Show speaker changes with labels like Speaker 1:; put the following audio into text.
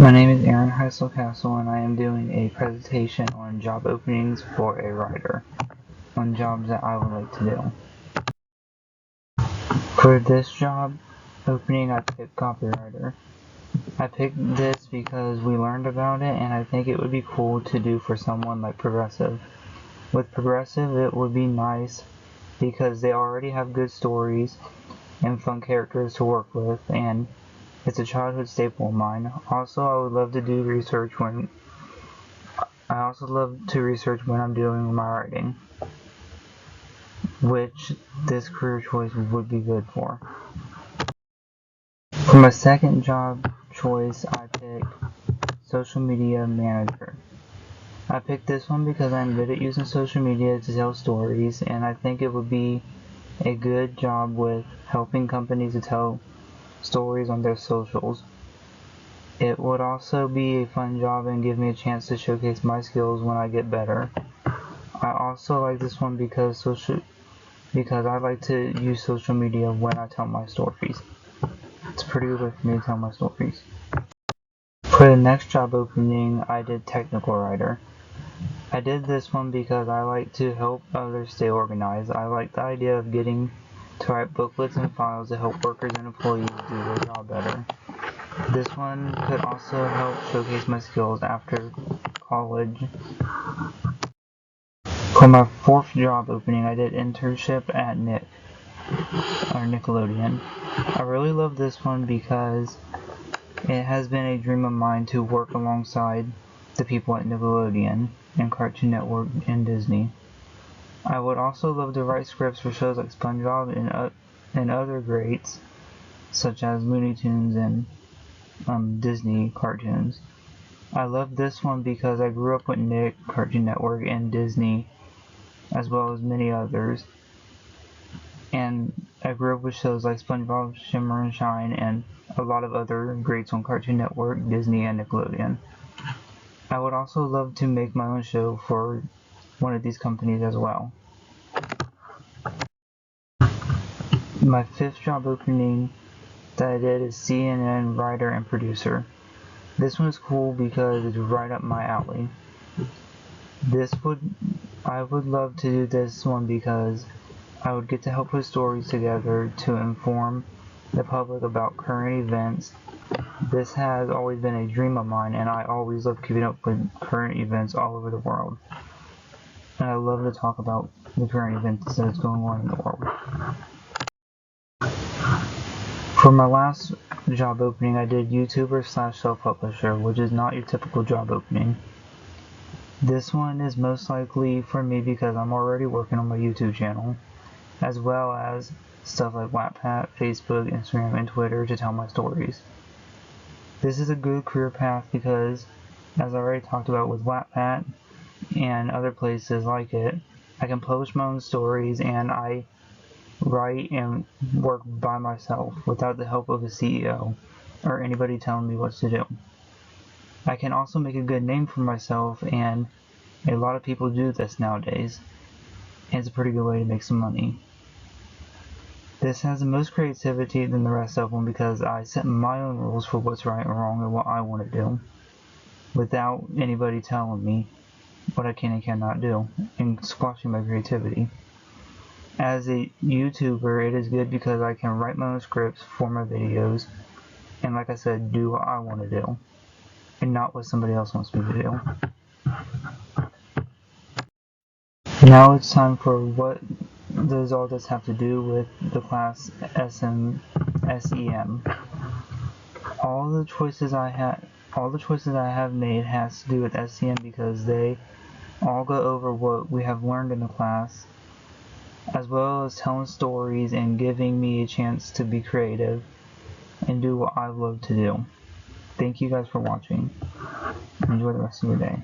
Speaker 1: My name is Aaron Heisel-Castle, and I am doing a presentation on job openings for a writer, on jobs that I would like to do. For this job opening, I picked copywriter. I picked this because we learned about it, and I think it would be cool to do for someone like Progressive. With Progressive, it would be nice because they already have good stories and fun characters to work with, and it's a childhood staple of mine. Also, I would love to do research when I'm doing my writing, which this career choice would be good for. For my second job choice, I picked social media manager. I picked this one because I'm good at using social media to tell stories, and I think it would be a good job with helping companies to tell stories on their socials. It would also be a fun job and give me a chance to showcase my skills when I get better. I also like this one because I like to use social media when I tell my stories. It's a pretty good way for me to tell my stories. For the next job opening, I did technical writer. I did this one because I like to help others stay organized. I like the idea of getting to write booklets and files to help workers and employees do their job better. This one could also help showcase my skills after college. For my fourth job opening, I did internship at Nickelodeon. I really love this one because it has been a dream of mine to work alongside the people at Nickelodeon and Cartoon Network and Disney. I would also love to write scripts for shows like SpongeBob and other greats such as Looney Tunes and Disney cartoons. I love this one because I grew up with Nick, Cartoon Network, and Disney, as well as many others. And I grew up with shows like SpongeBob, Shimmer and Shine, and a lot of other greats on Cartoon Network, Disney, and Nickelodeon. I would also love to make my own show for one of these companies as well. My fifth job opening that I did is CNN writer and producer. This one is cool because it's right up my alley. I would love to do this one because I would get to help put stories together to inform the public about current events. This has always been a dream of mine, and I always love keeping up with current events all over the world. And I love to talk about the current events that's going on in the world. For my last job opening, I did YouTuber / self-publisher, which is not your typical job opening. This one is most likely for me because I'm already working on my YouTube channel, as well as stuff like Wattpad, Facebook, Instagram, and Twitter to tell my stories. This is a good career path because, as I already talked about with Wattpad and other places like it, I can publish my own stories and I write and work by myself without the help of a CEO or anybody telling me what to do. I can also make a good name for myself, and a lot of people do this nowadays, and it's a pretty good way to make some money. This has the most creativity than the rest of them because I set my own rules for what's right and wrong and what I want to do without anybody telling me what I can and cannot do and squashing my creativity. As a YouTuber, it is good because I can write my own scripts for my videos and, like I said, do what I want to do and not what somebody else wants me to do. Now it's time for what does all this have to do with the class S.E.M. All the choices I have made has to do with S.E.M because they all go over what we have learned in the class, as well as telling stories and giving me a chance to be creative and do what I love to do. Thank you guys for watching. Enjoy the rest of your day.